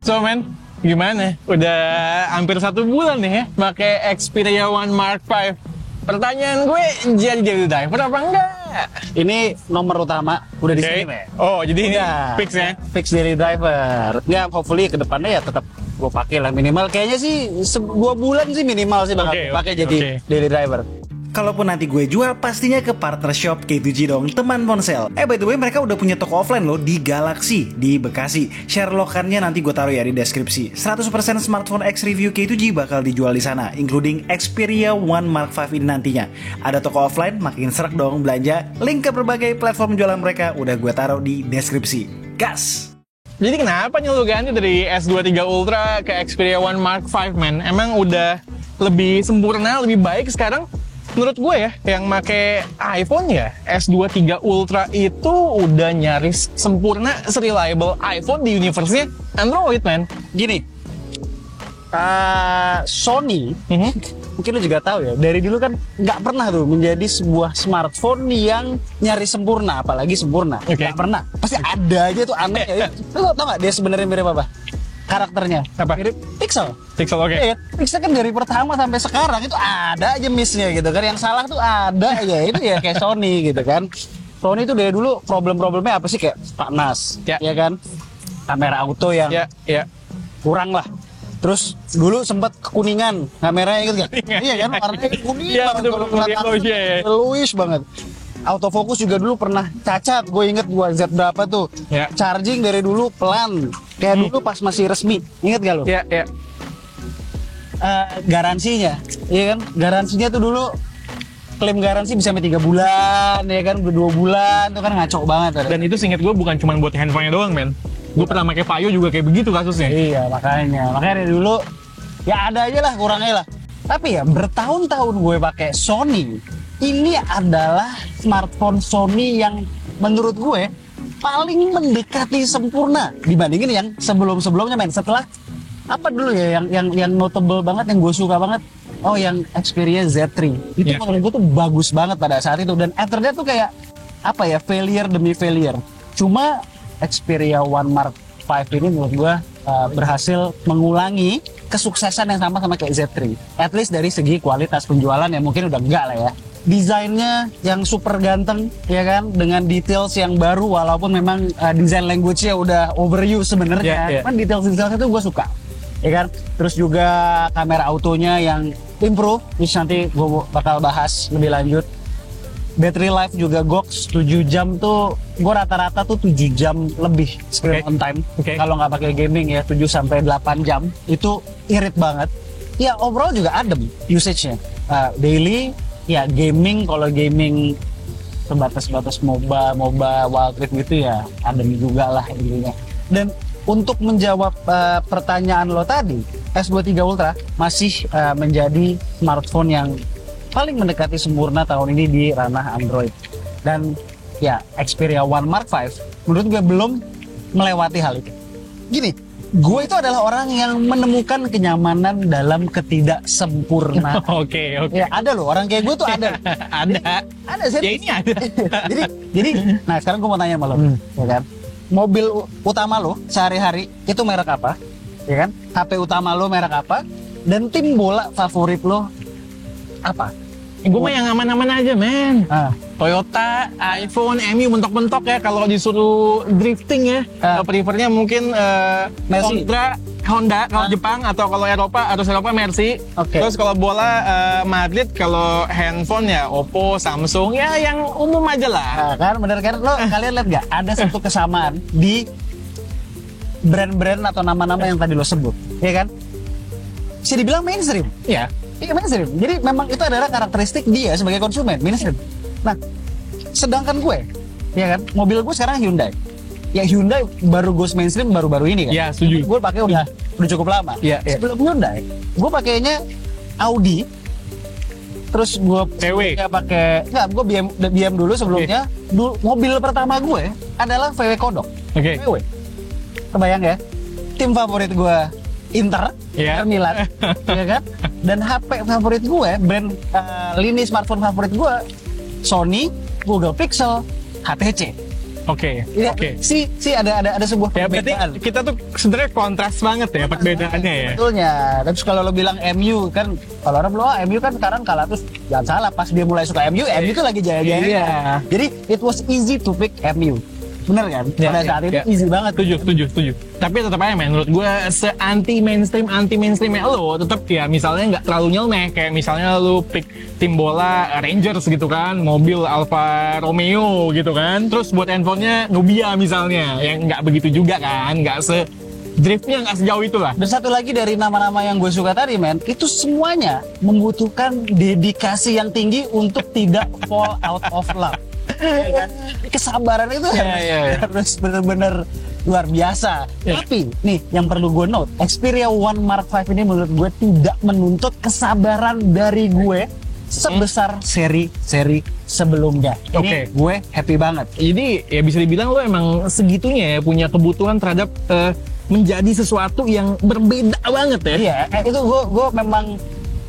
So man, gimana? Udah hampir 1 bulan nih ya pakai Xperia One Mark V. Pertanyaan gue, jadi daily driver apa enggak? Ini nomor utama udah di sini, men. Oh, jadi ini Udah. fix ya? Fix daily driver. Ya, hopefully ke depannya ya tetap gue pakai lah minimal. Kayaknya sih 2 bulan sih minimal sih bakal pakai jadi daily driver. Kalaupun nanti gue jual, pastinya ke partner shop K2G dong, teman ponsel. By the way, mereka udah punya toko offline loh di Galaxy, di Bekasi. Share lokannya nanti gue taruh ya di deskripsi. 100% smartphone X review K2G bakal dijual di sana, including Xperia One Mark V ini nantinya. Ada toko offline, makin serak dong belanja. Link ke berbagai platform jualan mereka udah gue taruh di deskripsi. Gas! Jadi kenapa nih lu ganti dari S23 Ultra ke Xperia One Mark V, man? Emang udah lebih sempurna, lebih baik sekarang? Menurut gue ya, yang make iPhone ya, S23 Ultra itu udah nyaris sempurna, reliable iPhone di universe-nya Android, man. Gini, Sony, mungkin lu juga tahu ya, dari dulu kan nggak pernah tuh menjadi sebuah smartphone yang nyaris sempurna, apalagi sempurna. Nggak pernah. Pasti ada aja tuh aneh ya. Lu tau nggak dia sebenarnya mirip apa? Karakternya Apa? mirip Pixel. Pixel, oke. Iya, Pixel kan dari pertama sampai sekarang itu ada aja miss-nya gitu kan. Yang salah tuh ada aja. Itu ya kayak Sony gitu kan. Sony itu dari dulu problem-problemnya apa sih, kayak panas, ya kan? Kamera auto yang kurang lah. Terus dulu sempat kekuningan kameranya gitu kan. Iya kan, warnanya kuning banget, yellowish banget. Autofocus juga dulu pernah cacat, gue inget gua Z berapa tuh. Charging dari dulu pelan, kayak dulu pas masih resmi, inget gak lo? Iya. Garansinya, iya kan? Garansinya tuh dulu klaim garansi bisa sampai 3 bulan, ya kan? 2 bulan, tuh kan ngaco banget. Dan itu seinget gue bukan cuma buat handphone-nya doang, men. Gue pernah pakai Vaio juga kayak begitu kasusnya. Iya, makanya dari dulu ya ada aja lah kurangnya lah. Tapi ya bertahun-tahun gue pakai Sony. Ini adalah smartphone Sony yang menurut gue paling mendekati sempurna dibandingin yang sebelum-sebelumnya, men. Setelah apa dulu ya yang notable banget, yang gue suka banget, yang Xperia Z3 itu menurut gue tuh bagus banget pada saat itu. Dan after that tuh kayak apa ya, failure demi failure. Cuma Xperia One Mark V ini menurut gue berhasil mengulangi kesuksesan yang sama kayak Z3. At least dari segi kualitas penjualan ya mungkin udah enggak lah ya. Desainnya yang super ganteng, ya kan, dengan details yang baru walaupun memang design language-nya udah overuse sebenarnya. Kan details-details itu gue suka, ya kan. Terus juga kamera autonya yang improve, terus nanti gue bakal bahas lebih lanjut. Battery life juga goks 7 jam tuh, gue rata-rata tuh 7 jam lebih screen on time. Kalau nggak pakai gaming ya 7 sampai 8 jam itu irit banget. Ya overall juga adem usage-nya. Daily ya gaming, kalau gaming sebatas MOBA, Wild Rift gitu ya adem juga lah intinya. Dan untuk menjawab pertanyaan lo tadi, S23 Ultra masih menjadi smartphone yang paling mendekati sempurna tahun ini di ranah Android. Dan ya Xperia One Mark V menurut gue belum melewati hal itu. Gini, gue itu adalah orang yang menemukan kenyamanan dalam ketidaksempurnaan. Oke. Ya, ada loh orang kayak gue tuh ada. Ada sih. Ya ini ada. jadi, nah sekarang gue mau tanya sama lo, ya kan? Mobil utama lo sehari-hari itu merek apa? Ya kan? HP utama lo merek apa? Dan tim bola favorit lo apa? Gue mah yang aman-aman aja, men. Toyota, iPhone, MU mentok-mentok ya. Kalau disuruh drifting ya, prefernya mungkin Honda kalau Jepang, atau kalau Eropa Mercy. Terus kalau bola Madrid, kalau handphone ya Oppo, Samsung, ya yang umum aja lah. Kan bener kan? Lo kalian lihat nggak? Ada satu kesamaan di brand-brand atau nama-nama yang tadi lo sebut, ya kan? Bisa dibilang mainstream. Iya mainstream. Jadi memang itu adalah karakteristik dia sebagai konsumen, mainstream. Nah, sedangkan gue, ya kan, mobil gue sekarang Hyundai. Ya Hyundai baru go mainstream baru-baru ini kan. Iya, setuju. Gue pakai udah cukup lama. Sebelum Hyundai, gue pakainya Audi. Terus gue gue BM dulu sebelumnya. Mobil pertama gue adalah VW Kodok. VW. Kebayang ya? Tim favorit gue Inter Milan, ya kan? Dan HP favorit gue, brand lini smartphone favorit gue, Sony, Google Pixel, HTC. Oke. Ini sih ada sebuah Ya berarti perbedaan. kita tuh sebenarnya kontras banget ya perbedaannya ya. Betulnya. Terus kalau lo bilang MU kan, kalau orang bilang MU kan sekarang kalah, terus jangan salah, pas dia mulai suka MU tuh lagi jaya-jaya. Iya. Jadi it was easy to pick MU. Bener kan? Ya, Pada ya, saat itu ya. easy banget. Setuju. Tapi tetap aja men, menurut gue se-anti mainstreamnya lo tetap ya misalnya nggak terlalu nyeleneh, kayak misalnya lo pick tim bola Rangers gitu kan, mobil Alfa Romeo gitu kan, terus buat handphonenya Nubia misalnya, yang nggak begitu juga kan, nggak driftnya nggak sejauh itulah. Dan satu lagi dari nama-nama yang gue suka tadi, men, itu semuanya membutuhkan dedikasi yang tinggi untuk tidak fall out of love. Ya kan? Kesabaran itu harus bener-bener luar biasa. Ya. Tapi nih yang perlu gue note, Xperia One Mark V ini menurut gue tidak menuntut kesabaran dari gue sebesar seri-seri sebelumnya. Ini gue happy banget. Jadi ya bisa dibilang lo emang segitunya ya punya kebutuhan terhadap menjadi sesuatu yang berbeda banget ya. Iya, itu gue memang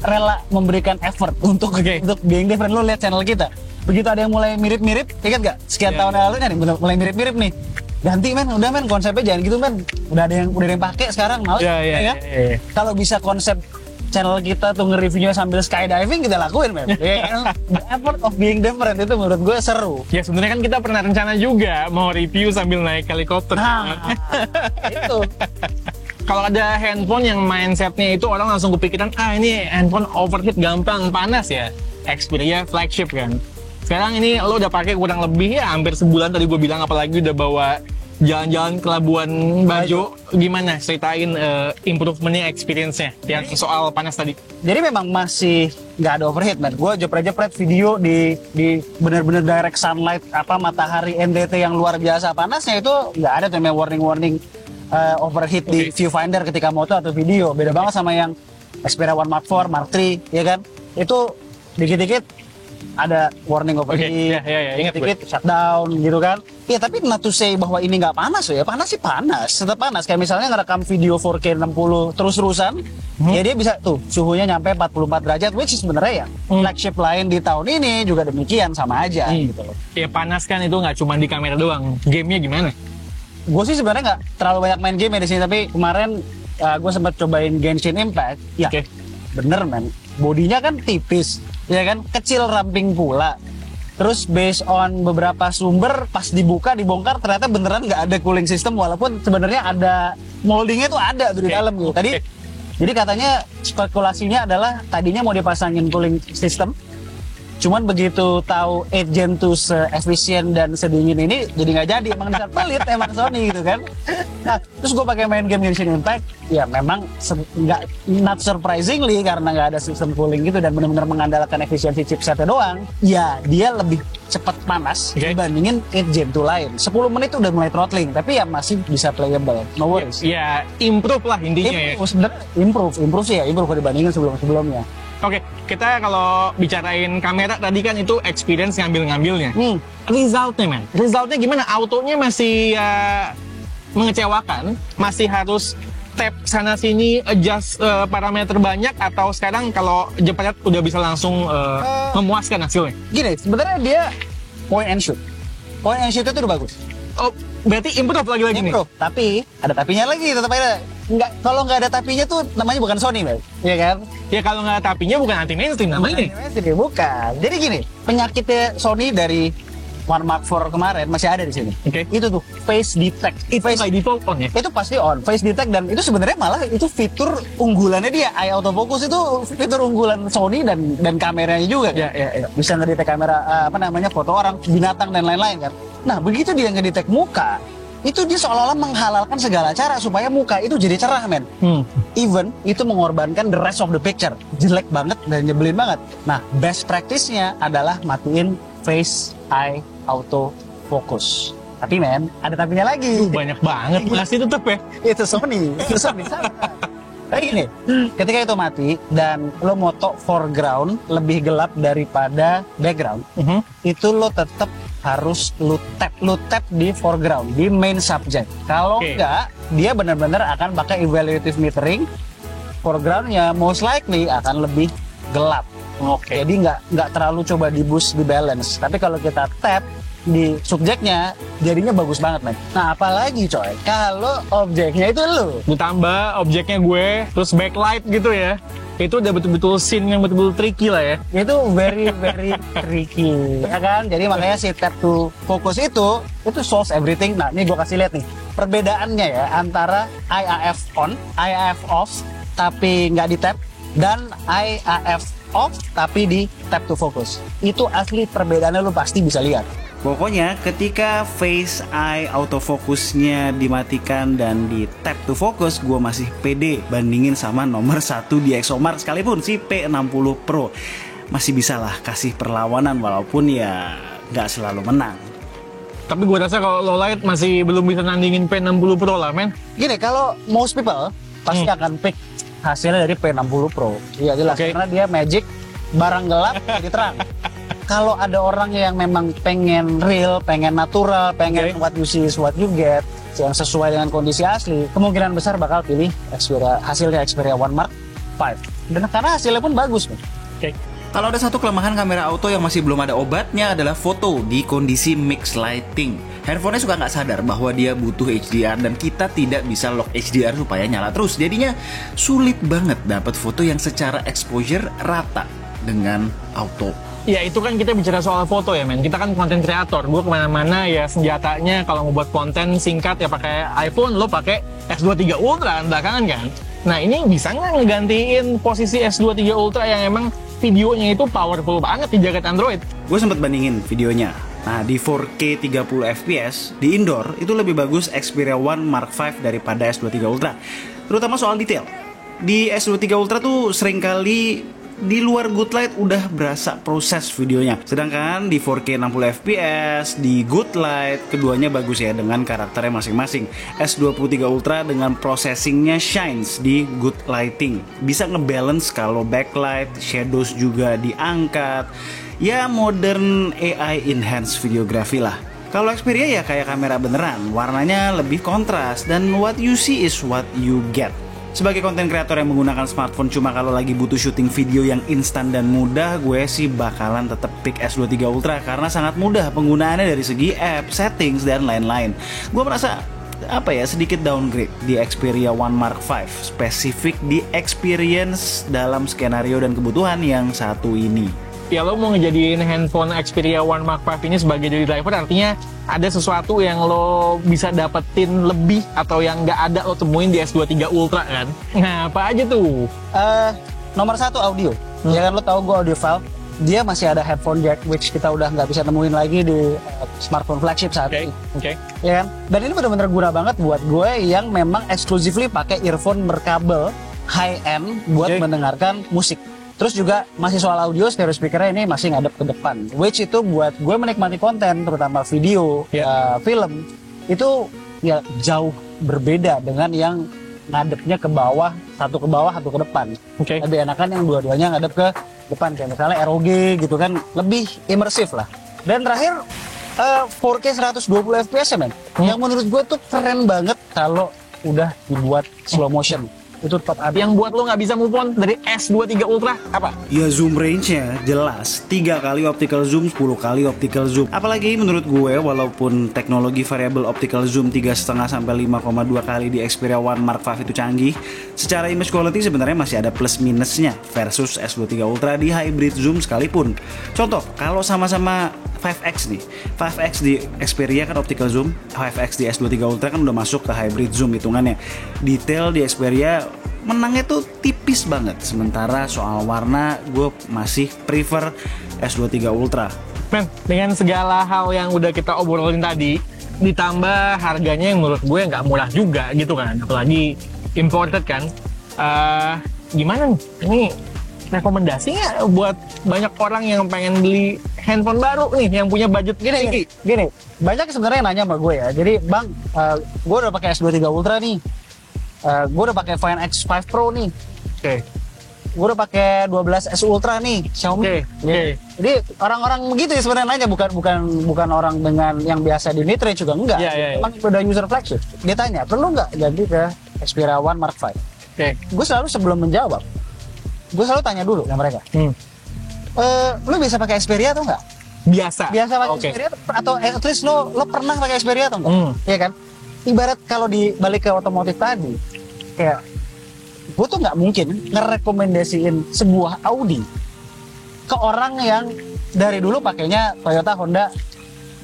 rela memberikan effort untuk being different. Lo lihat channel kita, begitu ada yang mulai mirip-mirip, ingat gak? Sekian tahun yang lalu nih mulai mirip-mirip nih. Ganti men, udah men, konsepnya jangan gitu men. Udah ada yang pakai sekarang, males. Iya. Kalau bisa konsep channel kita tuh nge-reviewnya sambil skydiving, kita lakuin men. The effort of being different itu menurut gue seru. Ya sebenarnya kan kita pernah rencana juga mau review sambil naik helikopter. Nah, itu. Kalau ada handphone yang mindsetnya itu orang langsung kepikiran, ini handphone overheat gampang, panas ya. Xperia flagship kan. Sekarang ini lo udah pakai kurang lebih ya hampir sebulan tadi gue bilang, apalagi udah bawa jalan-jalan ke Labuan Bajo. Gimana ceritain improvementnya, experience-nya yang soal panas tadi? Jadi memang masih nggak ada overheat, man. Gue jepret-jepret video di bener-bener direct sunlight, matahari NTT yang luar biasa panasnya, itu nggak ada tuh namanya warning overheat di viewfinder ketika moto atau video. Beda banget sama yang Xperia One Mark 4, Mark 3, ya kan? Itu dikit-dikit ada warning overheat, dikit shutdown gitu kan. Ya tapi not to say bahwa ini nggak panas ya, panas sih panas, tetap panas. Kayak misalnya ngerekam video 4K 60 terus-terusan, ya dia bisa tuh suhunya nyampe 44 derajat, which is sebenarnya ya flagship lain di tahun ini juga demikian, sama aja gitu loh. Ya panas kan itu nggak cuma di kamera doang, gamenya gimana? Gue sih sebenarnya nggak terlalu banyak main game ya di sini, tapi kemarin gue sempat cobain Genshin Impact, ya bener men, bodinya kan tipis, ya kan, kecil ramping pula. Terus based on beberapa sumber pas dibongkar ternyata beneran nggak ada cooling system, walaupun sebenarnya ada moldingnya tuh ada tuh di dalam gitu. Jadi katanya spekulasinya adalah tadinya mau dipasangin cooling system, cuman begitu tahu 8 Gen 2 se-efisien dan sedingin ini jadi nggak jadi, emang dasar pelit emang Sony gitu kan. Nah, terus gue pakai main game Genshin Impact, ya memang not surprisingly karena nggak ada sistem cooling gitu dan benar-benar mengandalkan efisiensi chipsetnya doang, ya dia lebih cepat panas dibandingin 8 Gen 2 lain. 10 menit udah mulai throttling, tapi ya masih bisa playable, no worries. Ya improve lah intinya. Sebenarnya improve sih ya, improve dibandingin sebelumnya. Oke, kita kalau bicarain kamera tadi kan itu experience ngambilnya. Resultnya gimana? Autonya masih mengecewakan, masih harus tap sana sini, adjust parameter banyak, atau sekarang kalau jepret udah bisa langsung memuaskan hasilnya? Gini, sebenarnya dia point and shoot itu udah bagus. Oh, berarti improve lagi nih. Tapi ada tapinya lagi, tetap ada. Kalau nggak ada tapinya tuh namanya bukan Sony, Bang. Iya kan? Ya kalau nggak ada tapinya bukan anti mainstream namanya. Bukan. Jadi gini, penyakitnya Sony dari One Mark 4 kemarin masih ada di sini. Itu tuh face detect. Face by default on ya? Itu pasti on, face detect, dan itu sebenarnya malah itu fitur unggulannya dia. Eye autofocus itu fitur unggulan Sony dan kameranya juga kan. Ya. Bisa ngedetek kamera foto orang, binatang dan lain-lain kan. Nah, begitu dia ngedetek muka, itu dia seolah-olah menghalalkan segala cara supaya muka itu jadi cerah, men. Even itu mengorbankan the rest of the picture. Jelek banget dan nyebelin banget. Nah, best practice-nya adalah matiin face eye auto focus. Tapi men, ada tapinya lagi. Banyak banget, masih tetep ya. Itu Sony sama. Kayak gini, ketika itu mati dan lo moto foreground lebih gelap daripada background, itu lo tetap harus lo tap di foreground, di main subject. Kalau enggak, dia benar-benar akan pakai evaluative metering. Foregroundnya most likely akan lebih gelap. Jadi nggak terlalu coba di boost, di balance. Tapi kalau kita tap, di subjeknya jadinya bagus banget men. Nah apalagi coy kalau objeknya itu lu. Ditambah objeknya gue, terus backlight gitu ya. Itu udah betul-betul scene yang betul-betul tricky lah ya. Itu very tricky ya kan, jadi makanya si tap to focus itu solves everything. Nah ini gue kasih lihat nih perbedaannya ya antara IAF on, IAF off tapi nggak di tap, dan IAF off tapi di tap to focus. Itu asli perbedaannya, lu pasti bisa lihat. Pokoknya ketika face eye autofocusnya dimatikan dan di tap to focus, gue masih pede bandingin sama nomor 1 di ExoMark sekalipun si P60 Pro. Masih bisa lah kasih perlawanan walaupun ya nggak selalu menang. Tapi gue rasa kalau low light masih belum bisa nandingin P60 Pro lah men. Gini, kalau most people pasti akan pick hasilnya dari P60 Pro. Iya jelas, karena dia magic, barang gelap jadi terang. Kalau ada orang yang memang pengen real, pengen natural, pengen what you see is what you get, yang sesuai dengan kondisi asli, kemungkinan besar bakal pilih hasilnya Xperia One Mark 5. Dan karena hasilnya pun bagus. Kalau ada satu kelemahan kamera auto yang masih belum ada obatnya adalah foto di kondisi mixed lighting. Handphonenya suka nggak sadar bahwa dia butuh HDR dan kita tidak bisa lock HDR supaya nyala terus. Jadinya sulit banget dapat foto yang secara exposure rata dengan auto. Ya itu kan kita bicara soal foto ya men. Kita kan konten kreator. Gue kemana-mana ya senjatanya kalau mau buat konten singkat ya pakai iPhone, lo pakai S23 Ultra belakangan kan. Nah ini bisa nggak ngegantiin posisi S23 Ultra yang emang videonya itu powerful banget di jagat Android? Gue sempet bandingin videonya. Nah di 4K 30 fps di indoor itu lebih bagus Xperia One Mark 5 daripada S23 Ultra. Terutama soal detail. Di S23 Ultra tuh seringkali di luar good light udah berasa proses videonya. Sedangkan di 4K 60 fps di good light keduanya bagus ya dengan karakternya masing-masing. S23 Ultra dengan processingnya shines di good lighting. Bisa ngebalance kalau backlight, shadows juga diangkat. Ya modern AI enhanced videography lah. Kalau Xperia ya kayak kamera beneran, warnanya lebih kontras dan what you see is what you get. Sebagai konten kreator yang menggunakan smartphone cuma kalau lagi butuh syuting video yang instan dan mudah, gue sih bakalan tetap pick S23 Ultra karena sangat mudah penggunaannya dari segi app, settings, dan lain-lain. Gue merasa sedikit downgrade di Xperia One Mark 5, spesifik di experience dalam skenario dan kebutuhan yang satu ini. Ya lo mau ngejadiin handphone Xperia One Mark 5 ini sebagai daily driver, artinya ada sesuatu yang lo bisa dapetin lebih atau yang nggak ada lo temuin di S23 Ultra kan. Nah apa aja tuh? Nomor 1 audio. Ya kan lo tau gue audiophile. Dia masih ada headphone jack which kita udah nggak bisa nemuin lagi di smartphone flagship saat ini. Ya kan? Dan ini benar-benar guna banget buat gue yang memang exclusively pakai earphone berkabel high end buat mendengarkan musik. Terus juga masih soal audio, stereo speakernya ini masih ngadep ke depan, which itu buat gue menikmati konten, terutama video, film, itu ya jauh berbeda dengan yang ngadepnya ke bawah, satu ke bawah, satu ke depan. Lebih enakan yang dua-duanya ngadep ke depan, kayak misalnya ROG gitu kan, lebih imersif lah. Dan terakhir 4K 120 fps ya men, yang menurut gue tuh keren banget kalau udah dibuat slow motion. Itu top up. Yang buat lo nggak bisa move on dari S23 Ultra apa? Ya zoom range-nya jelas 3 kali optical zoom, 10 kali optical zoom. Apalagi menurut gue walaupun teknologi variable optical zoom 3,5 sampai 5,2 kali di Xperia One Mark 5 itu canggih, secara image quality sebenarnya masih ada plus minusnya versus S23 Ultra di hybrid zoom sekalipun. Contoh, kalau sama-sama 5x nih, 5x di Xperia kan optical zoom, 5x di S23 Ultra kan udah masuk ke hybrid zoom hitungannya. Detail di Xperia menangnya tuh tipis banget, sementara soal warna gue masih prefer S23 Ultra. Men, dengan segala hal yang udah kita obrolin tadi, ditambah harganya yang menurut gue nggak murah juga gitu kan, apalagi imported kan. Gimana nih? Ini rekomendasinya buat banyak orang yang pengen beli handphone baru nih, yang punya budget gini. Banyak sebenarnya yang nanya sama gue ya. Jadi bang, gue udah pakai S23 Ultra nih, gue udah pakai Find X5 Pro nih, gue udah pakai 12S Ultra nih, Xiaomi. Jadi orang-orang begitu ya sebenarnya nanya, bukan orang dengan yang biasa di mid range juga enggak. Emang udah user flagship. Dia tanya perlu nggak ganti ke Xperia One Mark 5. Gue selalu sebelum menjawab, gue selalu tanya dulu sama mereka, lu bisa pakai Xperia atau enggak? Biasa. Biasa pakai Oke. Xperia atau at least lo pernah pakai Xperia atau enggak? Iya kan? Ibarat kalau dibalik ke otomotif tadi, kayak gue tuh nggak mungkin ngerekomendasiin sebuah Audi ke orang yang dari dulu pakainya Toyota, Honda,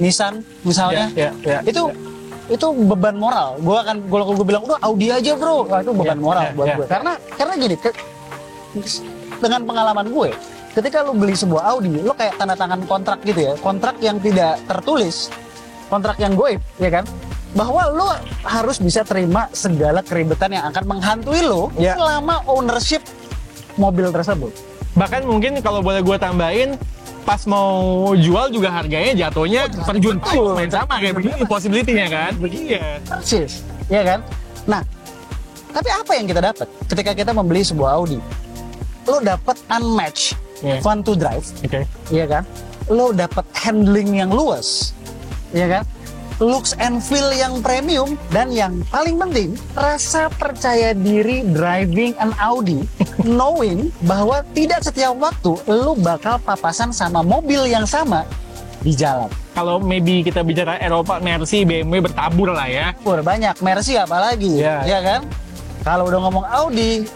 Nissan misalnya. Ya. Itu beban moral. Gue bilang udah Audi aja bro, wah, itu beban moral buat gue. Karena gini, dengan pengalaman gue, ketika lo beli sebuah Audi, lo kayak tanda tangan kontrak gitu ya, kontrak yang tidak tertulis, kontrak yang goib, ya kan? Bahwa lo harus bisa terima segala keribetan yang akan menghantui lo selama ownership mobil tersebut. Bahkan mungkin kalau boleh gue tambahin, pas mau jual juga harganya jatuhnya terjun main sama kayak begini possibility-nya kan. Iya. Persis, ya kan? Nah, tapi apa yang kita dapat ketika kita membeli sebuah Audi? Lo dapat unmatched fun to drive, ya kan? Lo dapat handling yang luas, ya kan? Looks and feel yang premium, dan yang paling penting rasa percaya diri driving an Audi knowing bahwa tidak setiap waktu lo bakal papasan sama mobil yang sama di jalan. Kalau maybe kita bicara Eropa, Mercy, BMW bertabur lah ya. Banyak, Mercy apalagi, ya kan? Kalau udah ngomong Audi,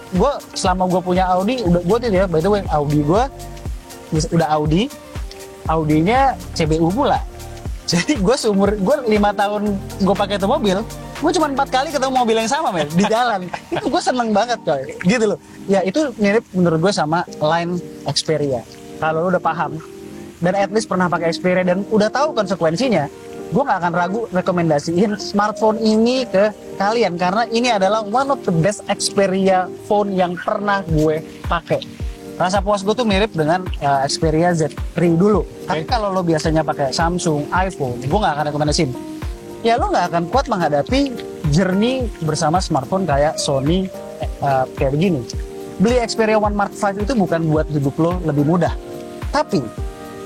selama gue punya Audi, gue tuh ya, by the way, Audi gue udah Audinya CBU pula. Jadi gue 5 tahun gue pakai itu mobil, gue cuma 4 kali ketemu mobil yang sama, men, di jalan. Itu gue seneng banget, coy. Gitu loh. Ya itu mirip menurut gue sama line Xperia. Kalau lo udah paham dan at least pernah pakai Xperia dan udah tahu konsekuensinya, gue gak akan ragu rekomendasiin smartphone ini ke kalian, karena ini adalah one of the best Xperia phone yang pernah gue pakai. Rasa puas gue tuh mirip dengan Xperia Z3 dulu. Tapi kalau lo biasanya pakai Samsung, iPhone, gue gak akan rekomendasiin. Ya lo gak akan kuat menghadapi journey bersama smartphone kayak Sony kayak begini. Beli Xperia One Mark V itu bukan buat hidup lo lebih mudah, tapi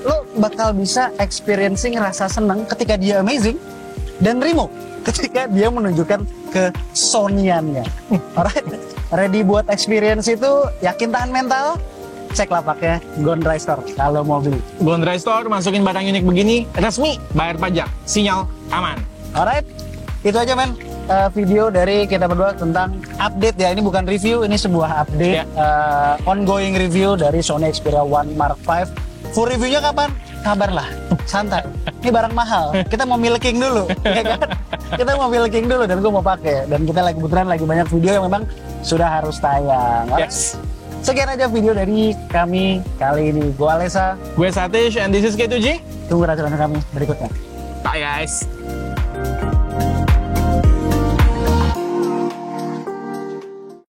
lo bakal bisa experiencing rasa senang ketika dia amazing, dan Rimo ketika dia menunjukkan kesoniannya. Alright, ready buat experience itu, yakin tahan mental? Cek lapaknya Gondry Store kalau mau beli. Gondry Store, masukin barang unik begini, resmi, bayar pajak, sinyal aman. Alright, itu aja men video dari kita berdua tentang update ya. Ini bukan review, ini sebuah update ongoing review dari Sony Xperia One Mark V. Full reviewnya kapan? Kabar lah, santai. Ini barang mahal, kita mau milking dulu, ya kan? Kita mau milking dulu dan gue mau pakai. Dan kita kebetulan lagi banyak video yang memang sudah harus tayang. Yes. Sekian aja video dari kami kali ini. Gue Alesa, Gue Satish, and this is K2G. tunggu racungan kami berikutnya. Bye guys.